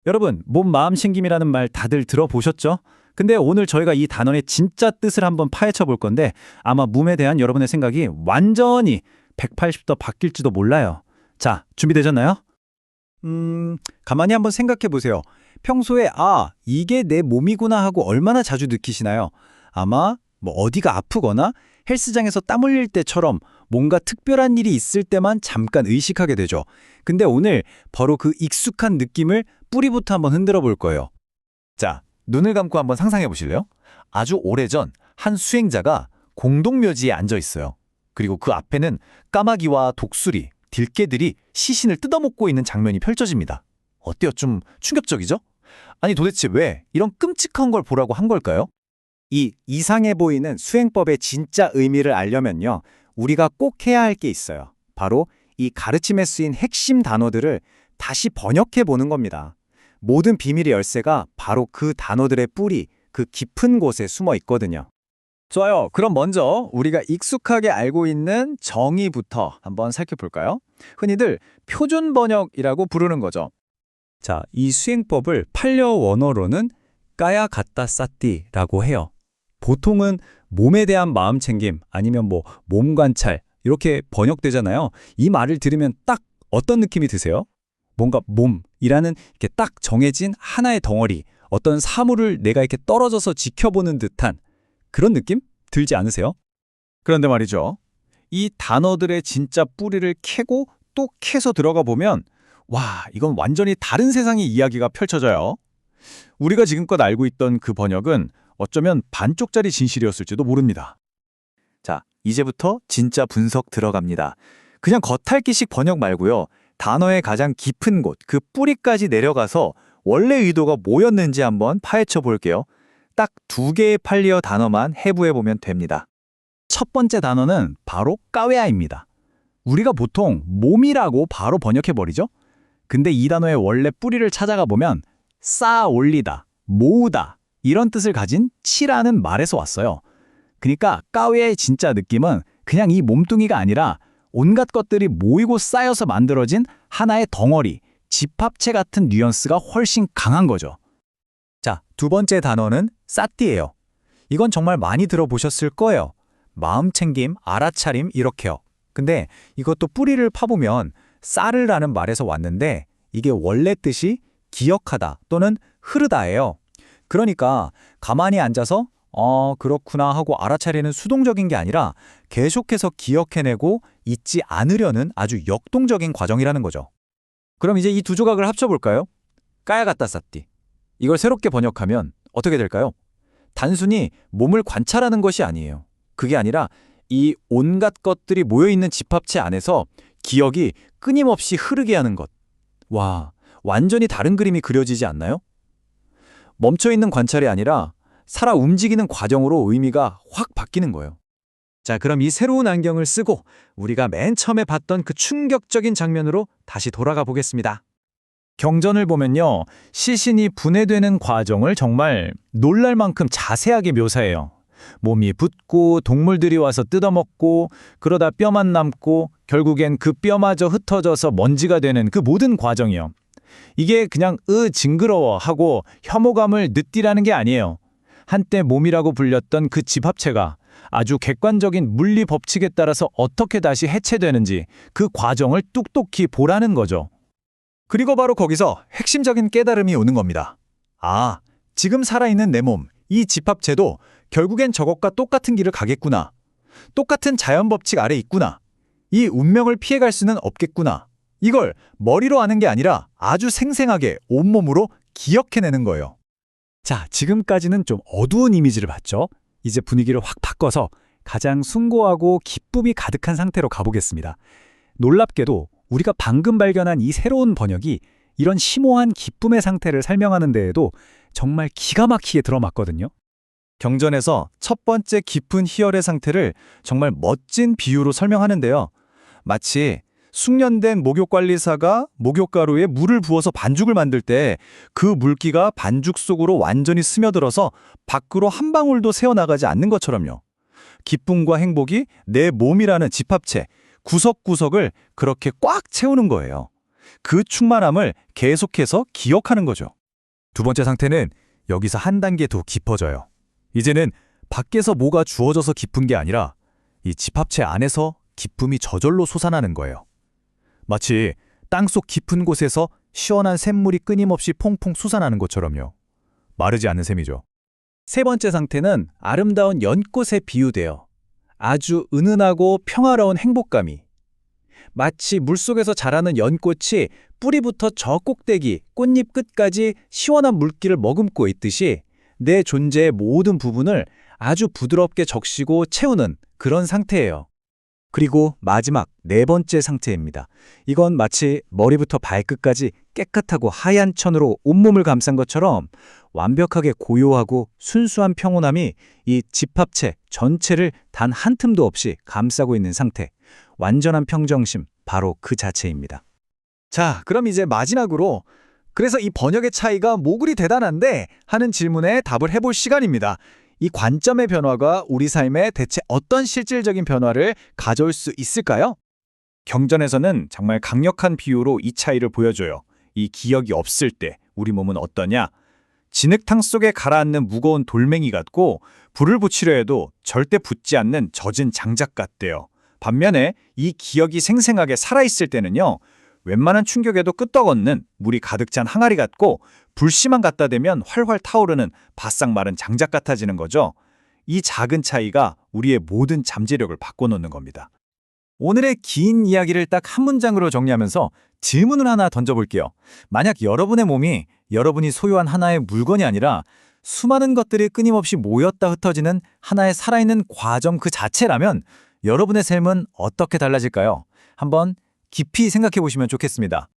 여러분, 몸, 마음, 챙김이라는 말 다들 들어보셨죠? 근데 오늘 저희가 이 단어의 진짜 뜻을 한번 파헤쳐 볼 건데 아마 몸에 대한 여러분의 생각이 완전히 180도 바뀔지도 몰라요. 자, 준비되셨나요? 가만히 한번 생각해 보세요. 평소에 이게 내 몸이구나 하고 얼마나 자주 느끼시나요? 아마 뭐 어디가 아프거나 헬스장에서 땀 흘릴 때처럼 뭔가 특별한 일이 있을 때만 잠깐 의식하게 되죠. 근데 오늘 바로 그 익숙한 느낌을 뿌리부터 한번 흔들어 볼 거예요. 자, 눈을 감고 한번 상상해 보실래요? 아주 오래전 한 수행자가 공동묘지에 앉아 있어요. 그리고 그 앞에는 까마귀와 독수리, 들개들이 시신을 뜯어먹고 있는 장면이 펼쳐집니다. 어때요? 좀 충격적이죠? 아니 도대체 왜 이런 끔찍한 걸 보라고 한 걸까요? 이 이상해 보이는 수행법의 진짜 의미를 알려면요. 우리가 꼭 해야 할 게 있어요. 바로 이 가르침에 쓰인 핵심 단어들을 다시 번역해 보는 겁니다. 모든 비밀의 열쇠가 바로 그 단어들의 뿌리, 그 깊은 곳에 숨어 있거든요. 좋아요. 그럼 먼저 우리가 익숙하게 알고 있는 정의부터 한번 살펴볼까요? 흔히들 표준 번역이라고 부르는 거죠. 자, 이 수행법을 팔려 원어로는 까야 갖다 쌌디라고 해요. 보통은 몸에 대한 마음 챙김 아니면 몸 관찰 이렇게 번역되잖아요. 이 말을 들으면 딱 어떤 느낌이 드세요? 뭔가 몸이라는 이렇게 딱 정해진 하나의 덩어리, 어떤 사물을 내가 이렇게 떨어져서 지켜보는 듯한 그런 느낌 들지 않으세요? 그런데 말이죠. 이 단어들의 진짜 뿌리를 캐고 또 캐서 들어가 보면 와, 이건 완전히 다른 세상의 이야기가 펼쳐져요. 우리가 지금껏 알고 있던 그 번역은 어쩌면 반쪽짜리 진실이었을지도 모릅니다. 자, 이제부터 진짜 분석 들어갑니다. 그냥 겉핥기식 번역 말고요. 단어의 가장 깊은 곳, 그 뿌리까지 내려가서 원래 의도가 뭐였는지 한번 파헤쳐 볼게요. 딱 2개의 팔리어 단어만 해부해 보면 됩니다. 첫 번째 단어는 바로 까웨아입니다. 우리가 보통 몸이라고 바로 번역해버리죠? 근데 이 단어의 원래 뿌리를 찾아가 보면 쌓아 올리다, 모으다 이런 뜻을 가진 치라는 말에서 왔어요. 그러니까 까웨의 진짜 느낌은 그냥 이 몸뚱이가 아니라 온갖 것들이 모이고 쌓여서 만들어진 하나의 덩어리, 집합체 같은 뉘앙스가 훨씬 강한 거죠. 자, 두 번째 단어는 싸띠예요. 이건 정말 많이 들어보셨을 거예요. 마음 챙김, 알아차림 이렇게요. 근데 이것도 뿌리를 파보면 싸르라는 말에서 왔는데 이게 원래 뜻이 기억하다 또는 흐르다예요. 그러니까 가만히 앉아서 그렇구나 하고 알아차리는 수동적인 게 아니라 계속해서 기억해내고 잊지 않으려는 아주 역동적인 과정이라는 거죠. 그럼 이제 이 두 조각을 합쳐볼까요? 까야가따 싸띠. 이걸 새롭게 번역하면 어떻게 될까요? 단순히 몸을 관찰하는 것이 아니에요. 그게 아니라 이 온갖 것들이 모여있는 집합체 안에서 기억이 끊임없이 흐르게 하는 것. 와, 완전히 다른 그림이 그려지지 않나요? 멈춰있는 관찰이 아니라 살아 움직이는 과정으로 의미가 확 바뀌는 거예요. 자, 그럼 이 새로운 안경을 쓰고 우리가 맨 처음에 봤던 그 충격적인 장면으로 다시 돌아가 보겠습니다. 경전을 보면요, 시신이 분해되는 과정을 정말 놀랄 만큼 자세하게 묘사해요. 몸이 붓고 동물들이 와서 뜯어먹고 그러다 뼈만 남고 결국엔 그 뼈마저 흩어져서 먼지가 되는 그 모든 과정이요. 이게 그냥 징그러워하고 혐오감을 느끼라는 게 아니에요. 한때 몸이라고 불렸던 그 집합체가 아주 객관적인 물리 법칙에 따라서 어떻게 다시 해체되는지 그 과정을 똑똑히 보라는 거죠. 그리고 바로 거기서 핵심적인 깨달음이 오는 겁니다. 지금 살아있는 내 몸, 이 집합체도 결국엔 저것과 똑같은 길을 가겠구나. 똑같은 자연 법칙 아래 있구나. 이 운명을 피해갈 수는 없겠구나. 이걸 머리로 아는 게 아니라 아주 생생하게 온몸으로 기억해내는 거예요. 자, 지금까지는 좀 어두운 이미지를 봤죠? 이제 분위기를 확 바꿔서 가장 숭고하고 기쁨이 가득한 상태로 가보겠습니다. 놀랍게도 우리가 방금 발견한 이 새로운 번역이 이런 심오한 기쁨의 상태를 설명하는 데에도 정말 기가 막히게 들어맞거든요. 경전에서 첫 번째 깊은 희열의 상태를 정말 멋진 비유로 설명하는데요. 마치 숙련된 목욕관리사가 목욕가루에 물을 부어서 반죽을 만들 때 그 물기가 반죽 속으로 완전히 스며들어서 밖으로 한 방울도 새어나가지 않는 것처럼요. 기쁨과 행복이 내 몸이라는 집합체, 구석구석을 그렇게 꽉 채우는 거예요. 그 충만함을 계속해서 기억하는 거죠. 두 번째 상태는 여기서 한 단계 더 깊어져요. 이제는 밖에서 뭐가 주어져서 깊은 게 아니라 이 집합체 안에서 기쁨이 저절로 솟아나는 거예요. 마치 땅속 깊은 곳에서 시원한 샘물이 끊임없이 퐁퐁 솟아나는 것처럼요. 마르지 않는 셈이죠. 세 번째 상태는 아름다운 연꽃에 비유돼요. 아주 은은하고 평화로운 행복감이. 마치 물속에서 자라는 연꽃이 뿌리부터 저 꼭대기, 꽃잎 끝까지 시원한 물기를 머금고 있듯이 내 존재의 모든 부분을 아주 부드럽게 적시고 채우는 그런 상태예요. 그리고 마지막 네 번째 상태입니다. 이건 마치 머리부터 발끝까지 깨끗하고 하얀 천으로 온몸을 감싼 것처럼 완벽하게 고요하고 순수한 평온함이 이 집합체 전체를 단 한 틈도 없이 감싸고 있는 상태. 완전한 평정심, 바로 그 자체입니다. 자, 그럼 이제 마지막으로 그래서 이 번역의 차이가 뭐 그리 대단한데 하는 질문에 답을 해볼 시간입니다. 이 관점의 변화가 우리 삶에 대체 어떤 실질적인 변화를 가져올 수 있을까요? 경전에서는 정말 강력한 비유로 이 차이를 보여줘요. 이 기억이 없을 때 우리 몸은 어떠냐? 진흙탕 속에 가라앉는 무거운 돌멩이 같고 불을 붙이려 해도 절대 붙지 않는 젖은 장작 같대요. 반면에 이 기억이 생생하게 살아있을 때는요. 웬만한 충격에도 끄떡없는 물이 가득 찬 항아리 같고 불씨만 갖다 대면 활활 타오르는 바싹 마른 장작 같아지는 거죠. 이 작은 차이가 우리의 모든 잠재력을 바꿔놓는 겁니다. 오늘의 긴 이야기를 딱 한 문장으로 정리하면서 질문을 하나 던져볼게요. 만약 여러분의 몸이 여러분이 소유한 하나의 물건이 아니라 수많은 것들이 끊임없이 모였다 흩어지는 하나의 살아있는 과정 그 자체라면 여러분의 삶은 어떻게 달라질까요? 한번 깊이 생각해 보시면 좋겠습니다.